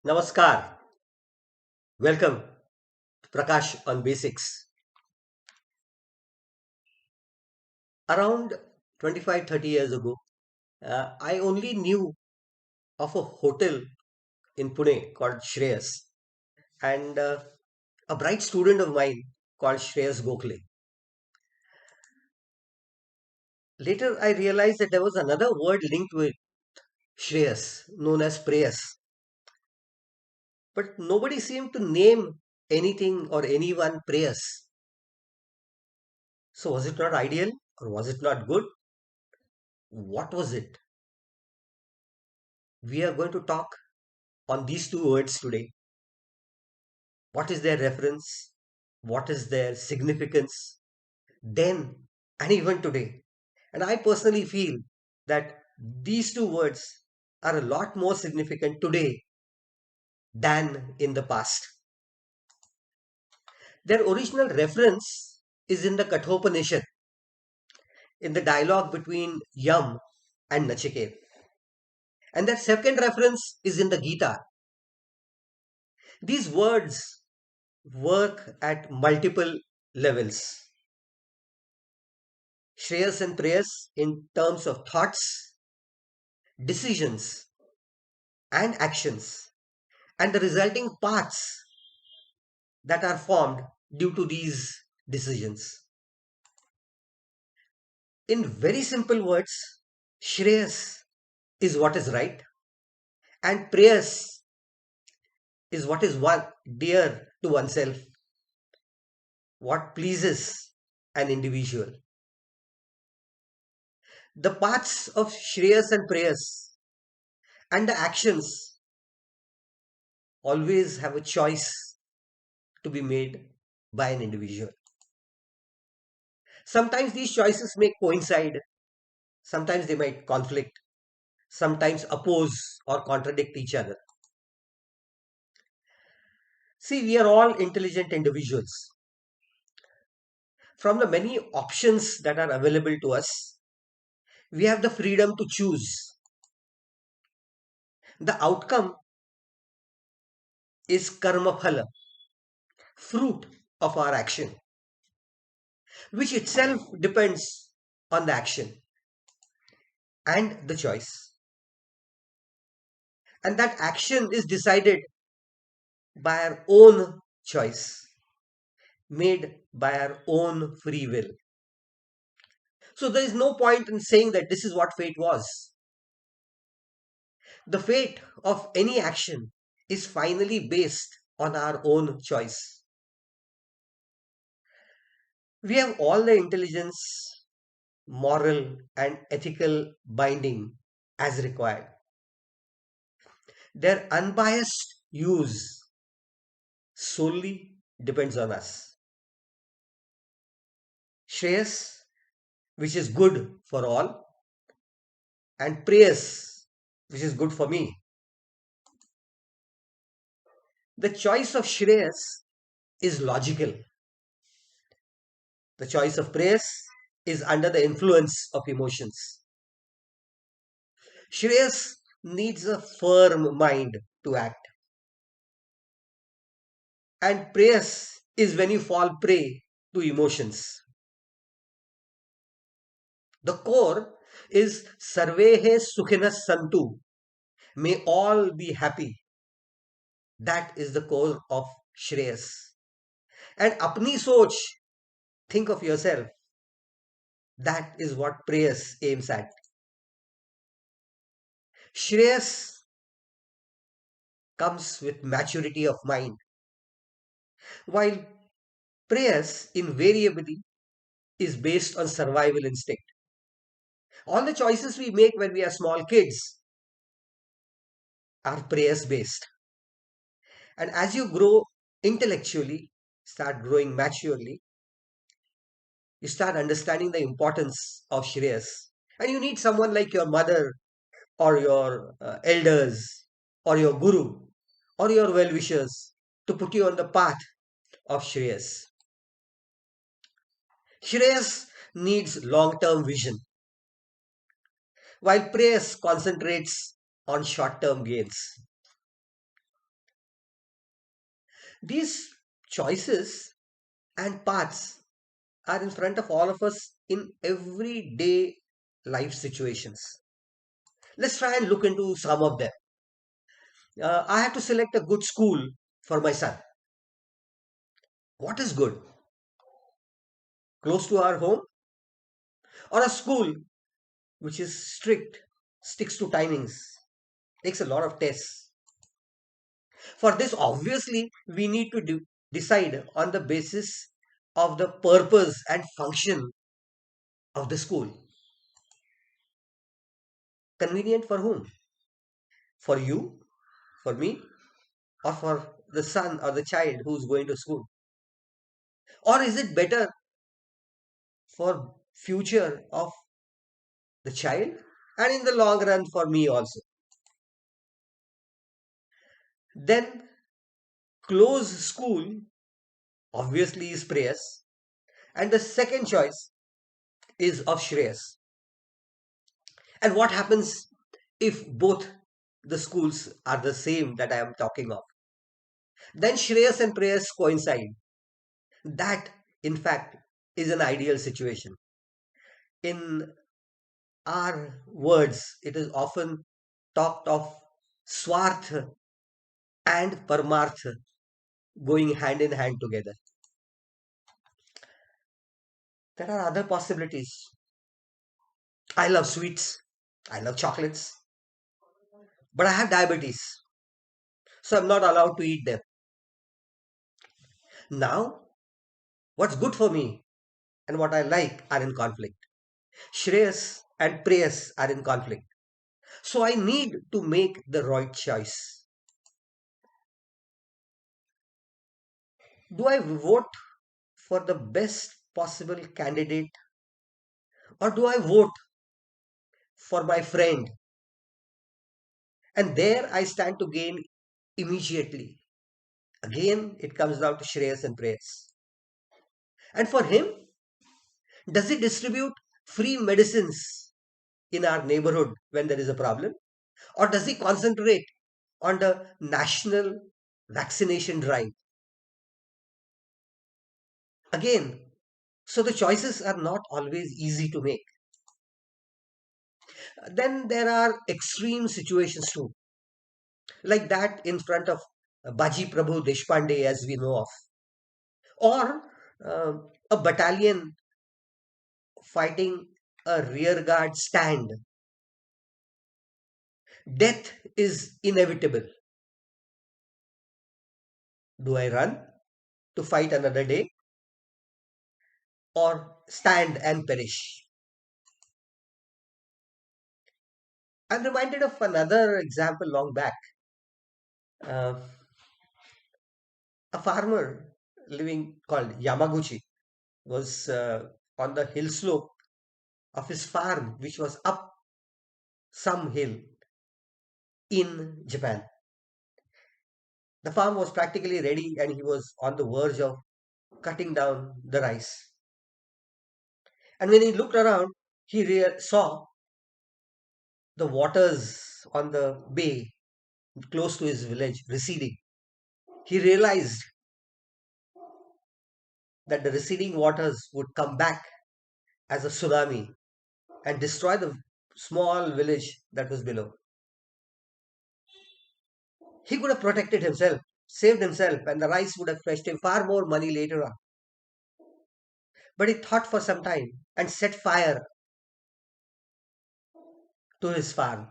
Namaskar. Welcome to Prakash on Basics. Around 25-30 years ago, I only knew of a hotel in Pune called Shreyas and a bright student of mine called Shreyas Gokhale. Later, I realized that there was another word linked with Shreyas known as Preyas, but nobody seemed to name anything or anyone Preyas. So, was it not ideal or was it not good? What was it? We are going to talk on these two words today. What is their reference? What is their significance then and even today? And I personally feel that these two words are a lot more significant today than in the past. Their original reference is in the Kathopanishad, in the dialogue between Yam and Nachiket. And their second reference is in the Gita. These words work at multiple levels. Shreyas and Preyas in terms of thoughts, decisions, and actions, and the resulting paths that are formed due to these decisions. In very simple words, Shreyas is what is right, and Preyas is what is one dear to oneself, what pleases an individual. The paths of Shreyas and Preyas and the actions always have a choice to be made by an individual. Sometimes these choices may coincide, sometimes they might conflict, sometimes oppose or contradict each other. See, we are all intelligent individuals. From the many options that are available to us, we have the freedom to choose. The outcome is karma phala, fruit of our action, which itself depends on the action and the choice. And that action is decided by our own choice, made by our own free will. So there is no point in saying that this is what fate was. The fate of any action is finally based on our own choice. We have all the intelligence, moral, and ethical binding as required. Their unbiased use solely depends on us. Shreyas, which is good for all, and Preyas, which is good for me. The choice of Shreyas is logical. The choice of Preyas is under the influence of emotions. Shreyas needs a firm mind to act. And Preyas is when you fall prey to emotions. The core is Sarvehe Sukhinas Santu. May all be happy. That is the core of Shreyas. And Apni Soch, think of yourself. That is what Preyas aims at. Shreyas comes with maturity of mind, while Preyas invariably is based on survival instinct. All the choices we make when we are small kids are Preyas based. And as you grow intellectually, start growing maturely, you start understanding the importance of Shreyas. And you need someone like your mother or your elders or your guru or your well wishers to put you on the path of Shreyas. Shreyas needs long term vision, while Preyas concentrates on short term gains. These choices and paths are in front of all of us in everyday life situations. Let's try and look into some of them. I have to select a good school for my son. What is good? Close to our home, or a school which is strict, sticks to timings, takes a lot of tests? For this, obviously, we need to decide on the basis of the purpose and function of the school. Convenient for whom? For you, for me, or for the son or the child who's going to school? Or is it better for future of the child and in the long run for me also? Then close school obviously is Preyas, and the second choice is of Shreyas. And what happens if both the schools are the same that I am talking of? Then Shreyas and Preyas coincide. That, in fact, is an ideal situation. In our words, it is often talked of Swarth and Paramarth going hand in hand together. There are other possibilities. I love sweets. I love chocolates. But I have diabetes. So I'm not allowed to eat them. Now, what's good for me and what I like are in conflict. Shreyas and Preyas are in conflict. So I need to make the right choice. Do I vote for the best possible candidate, or do I vote for my friend? And there I stand to gain immediately. Again, it comes down to Shreyas and Preyas. And for him, does he distribute free medicines in our neighborhood when there is a problem? Or does he concentrate on the national vaccination drive? Again, so the choices are not always easy to make. Then there are extreme situations too, like that in front of Baji Prabhu Deshpande, as we know of, or uh, a battalion fighting a rearguard stand. Death is inevitable. Do I run to fight another day, or stand and perish? I'm reminded of another example long back. Uh, a farmer living called Yamaguchi was on the hill slope of his farm, which was up some hill in Japan. The farm was practically ready and he was on the verge of cutting down the rice. And when he looked around, he saw the waters on the bay close to his village receding. He realized that the receding waters would come back as a tsunami and destroy the small village that was below. He could have protected himself, saved himself, and the rice would have fetched him far more money later on. But he thought for some time and set fire to his farm.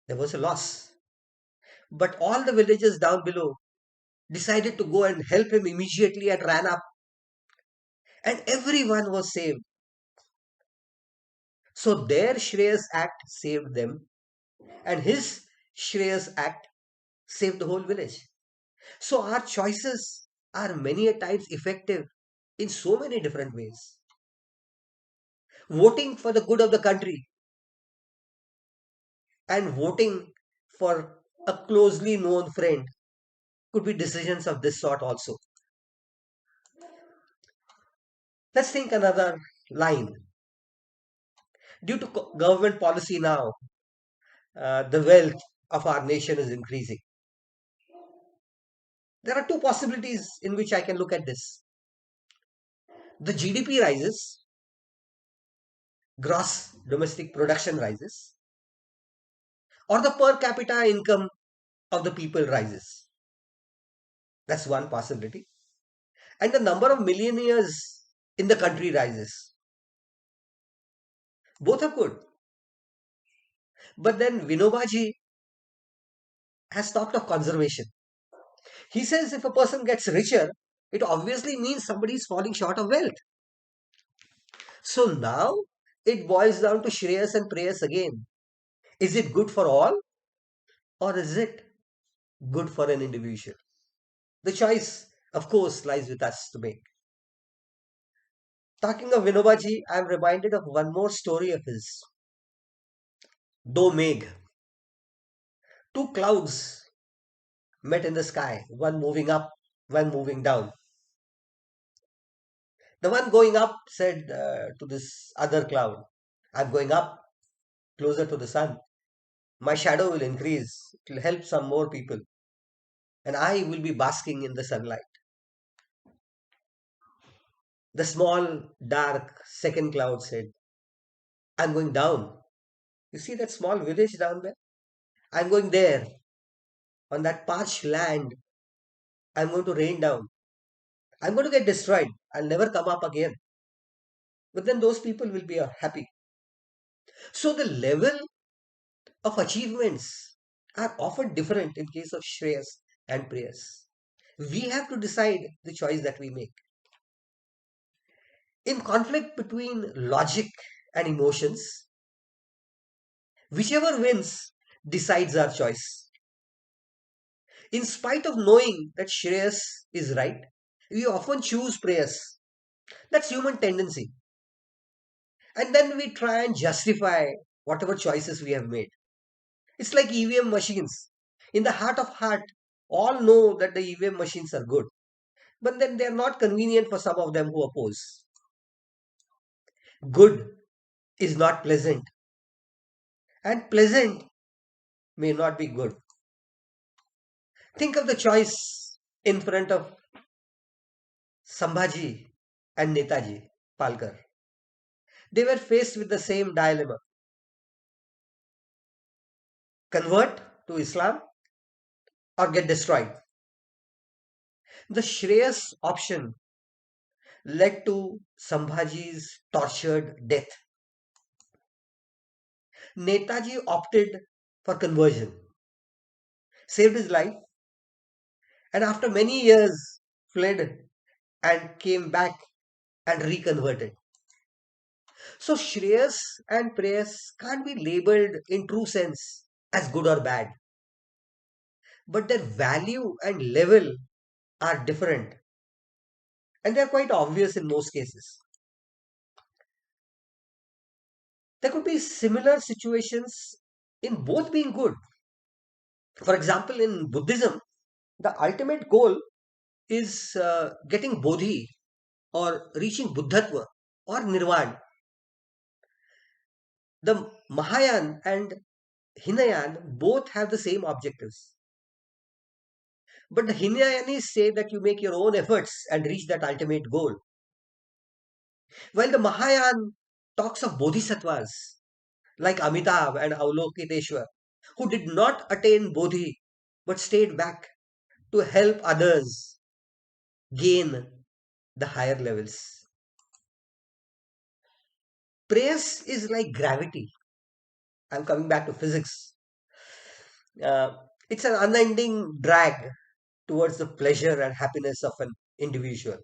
There was a loss. But all the villagers down below decided to go and help him immediately and ran up. And everyone was saved. So their Shreyas act saved them, and his Shreyas act saved the whole village. So our choices are many a times effective in so many different ways. Voting for the good of the country and voting for a closely known friend could be decisions of this sort also. Let's think another line. Due to government policy now, the wealth of our nation is increasing. There are two possibilities in which I can look at this. The GDP rises, gross domestic production rises, or the per capita income of the people rises. That's one possibility. And the number of millionaires in the country rises. Both are good. But then Vinobaji has talked of conservation. He says if a person gets richer, it obviously means somebody is falling short of wealth. So now it boils down to Shreyas and Preyas again. Is it good for all or is it good for an individual? The choice, of course, lies with us to make. Talking of Vinobaji, I am reminded of one more story of his. Do Megh. Two clouds met in the sky, one moving up, one moving down. The one going up said to this other cloud, I'm going up closer to the sun. My shadow will increase. It will help some more people. And I will be basking in the sunlight. The small, dark second cloud said, I'm going down. You see that small village down there? I'm going there. On that parched land, I'm going to rain down. I'm going to get destroyed. I'll never come up again. But then those people will be happy. So the level of achievements are often different in case of Shreyas and Preyas. We have to decide the choice that we make. In conflict between logic and emotions, whichever wins decides our choice. In spite of knowing that Shreyas is right, we often choose Preyas. That's human tendency. And then we try and justify whatever choices we have made. It's like EVM machines. In the heart of heart, all know that the EVM machines are good, but then they are not convenient for some of them who oppose. Good is not pleasant, and pleasant may not be good. Think of the choice in front of Sambhaji and Netaji Palkar. They were faced with the same dilemma: convert to Islam or get destroyed. The Shreyas option led to Sambhaji's tortured death. Netaji opted for conversion, saved his life, and after many years fled and came back and reconverted. So Shreyas and Preyas can't be labeled in true sense as good or bad, but their value and level are different, and they're quite obvious in most cases. There could be similar situations in both being good. For example, in Buddhism, the ultimate goal is getting bodhi or reaching Buddhatva or Nirvana. The Mahayana and Hinayana both have the same objectives. But the Hinayanis say that you make your own efforts and reach that ultimate goal. While the Mahayana talks of bodhisattvas like Amitabh and Avalokiteshwar, who did not attain bodhi but stayed back to help others gain the higher levels. Prayas is like gravity. I'm coming back to physics. Uh, it's an unending drag towards the pleasure and happiness of an individual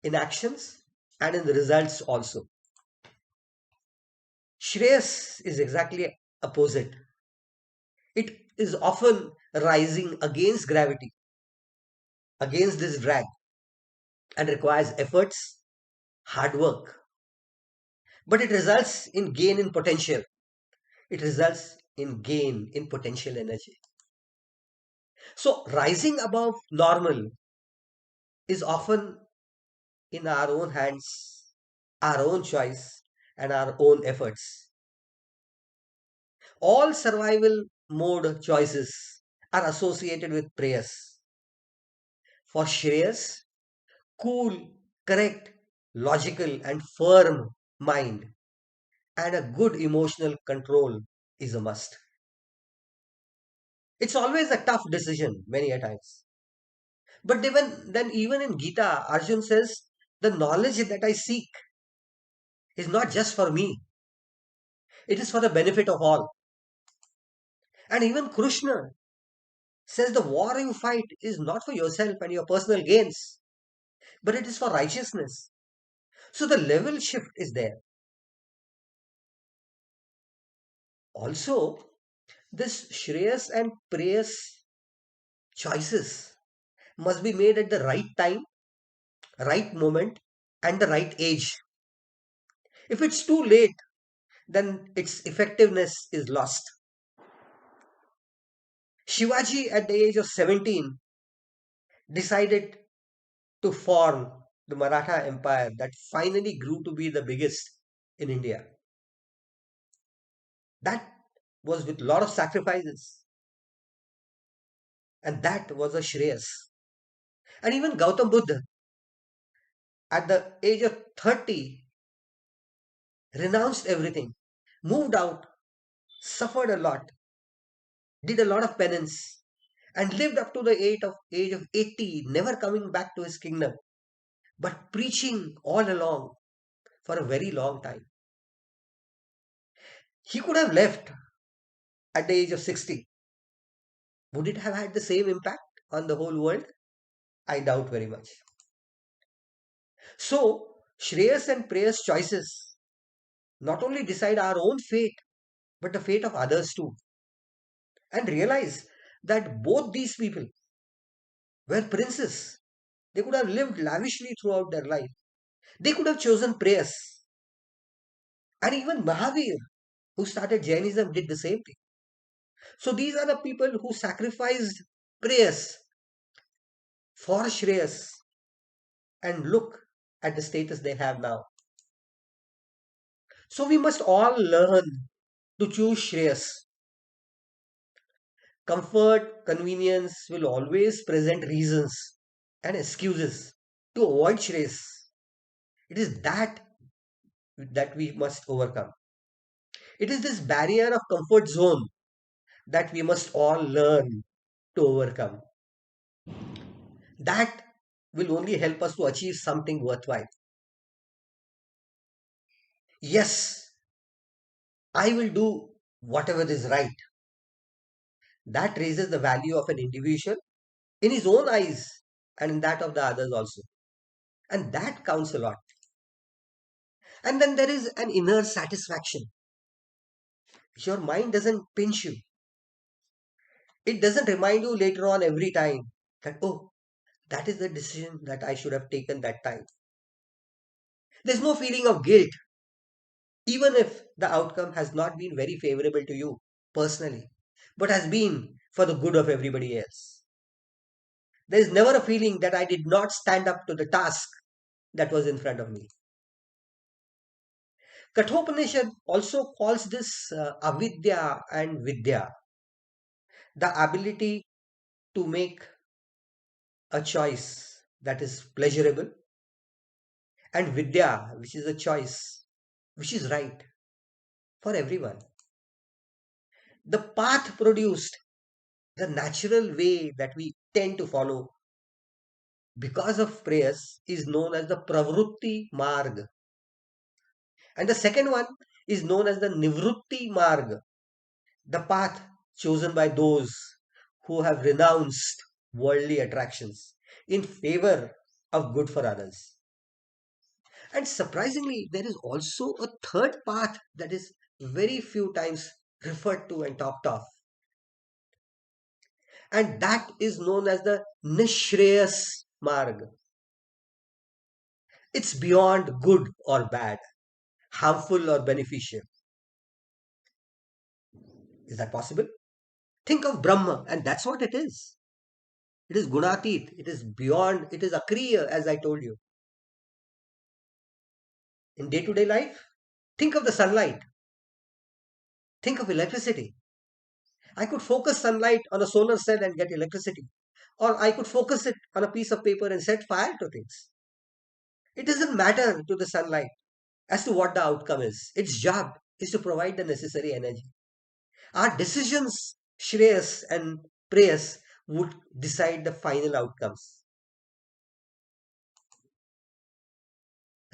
in actions and in the results also. Shreyas is exactly opposite. It is often rising against gravity, against this drag, and requires efforts, hard work. But it results in gain in potential. It results in gain in potential energy. So rising above normal is often in our own hands, our own choice, and our own efforts. All survival mode choices are associated with prayers. For Shreyas, cool, correct, logical, and firm mind and a good emotional control is a must. It's always a tough decision many a times. But then even in Gita, Arjun says, the knowledge that I seek is not just for me, it is for the benefit of all. And even Krishna says the war you fight is not for yourself and your personal gains, but it is for righteousness. So the level shift is there. Also, this Shreyas and Preyas choices must be made at the right time, right moment, and the right age. If it's too late, then its effectiveness is lost. Shivaji, at the age of 17, decided to form the Maratha Empire that finally grew to be the biggest in India. That was with a lot of sacrifices, and that was a Shreyas. And even Gautam Buddha, at the age of 30, renounced everything, moved out, suffered a lot, did a lot of penance, and lived up to the age of 80, never coming back to his kingdom, but preaching all along for a very long time. He could have left at the age of 60. Would it have had the same impact on the whole world? I doubt very much. So, Shreyas and Preyas choices not only decide our own fate, but the fate of others too. And realize that both these people were princes. They could have lived lavishly throughout their life. They could have chosen Preyas. And even Mahavir, who started Jainism, did the same thing. So these are the people who sacrificed Preyas for Shreyas, and look at the status they have now. So we must all learn to choose Shreyas. Comfort, convenience will always present reasons and excuses to avoid Shreyas. It is that we must overcome. It is this barrier of comfort zone that we must all learn to overcome. That will only help us to achieve something worthwhile. Yes, I will do whatever is right. That raises the value of an individual in his own eyes and in that of the others also. And that counts a lot. And then there is an inner satisfaction. Your mind doesn't pinch you. It doesn't remind you later on every time that, oh, that is the decision that I should have taken that time. There's no feeling of guilt, even if the outcome has not been very favorable to you personally, but has been for the good of everybody else. There is never a feeling that I did not stand up to the task that was in front of me. Kathopanishad also calls this avidya and vidya, the ability to make a choice that is pleasurable, and vidya, which is a choice which is right for everyone. The path produced, the natural way that we tend to follow because of prayers is known as the pravrutti marg, and the second one is known as the nivrutti marg, the path chosen by those who have renounced worldly attractions in favor of good for others. And surprisingly, there is also a third path that is very few times referred to and talked of, and that is known as the Nishreyas Marg. It's beyond good or bad, harmful or beneficial. Is that possible? Think of Brahma, and that's what it is. It is Gunatit, it is beyond, it is Akriya, as I told you. In day to day life, think of the sunlight, think of electricity. I could focus sunlight on a solar cell and get electricity. or I could focus it on a piece of paper and set fire to things. It doesn't matter to the sunlight as to what the outcome is. Its job is to provide the necessary energy. Our decisions, Shreyas and Preyas, would decide the final outcomes.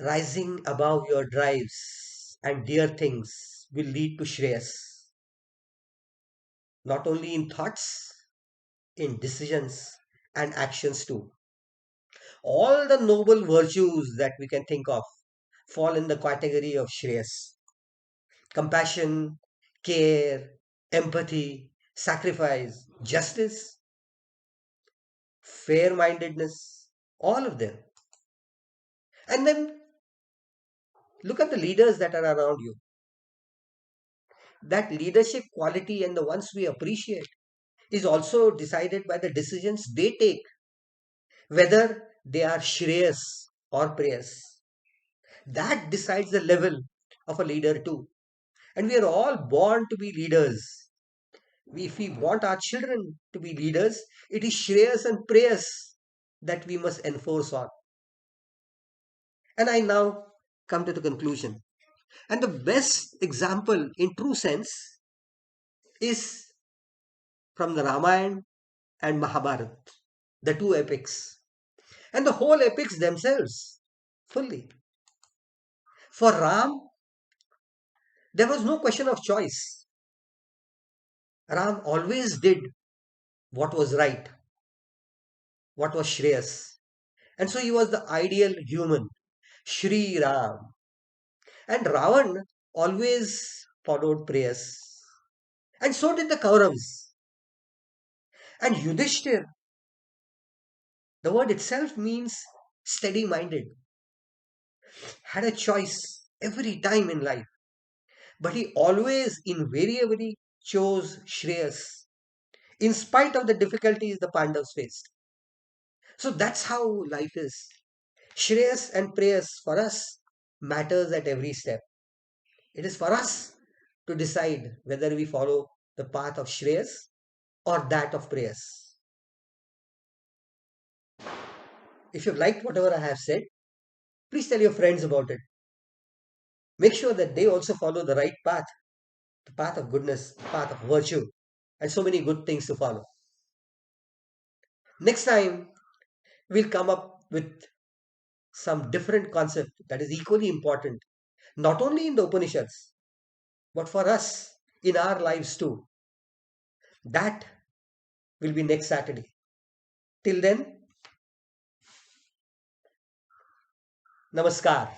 Rising above your drives and dear things will lead to Shreyas, not only in thoughts, in decisions and actions too. All the noble virtues that we can think of fall in the category of Shreyas. Compassion, care, empathy, sacrifice, justice, fair mindedness, all of them. And then look at the leaders that are around you. That leadership quality and the ones we appreciate is also decided by the decisions they take, whether they are Shreyas or Preyas. That decides the level of a leader too. And we are all born to be leaders. If we want our children to be leaders, it is Shreyas and Preyas that we must enforce on. And I now come to the conclusion. And the best example in true sense is from the Ramayana and Mahabharata, the two epics, and the whole epics themselves fully. For Ram, there was no question of choice. Ram always did what was right, what was Shreyas. And so he was the ideal human, Shri Ram. And Ravan always followed Preyas. And so did the Kauravas. And Yudhishthir, the word itself means steady minded, had a choice every time in life. But he always invariably chose Shreyas, in spite of the difficulties the Pandavas faced. So that's how life is. Shreyas and Preyas for us matters at every step. It is for us to decide whether we follow the path of Shreyas or that of Preyas. If you've liked whatever I have said, please tell your friends about it. Make sure that they also follow the right path, the path of goodness, the path of virtue, and so many good things to follow. Next time, we'll come up with some different concept that is equally important, not only in the Upanishads, but for us in our lives too. That will be next Saturday. Till then, Namaskar.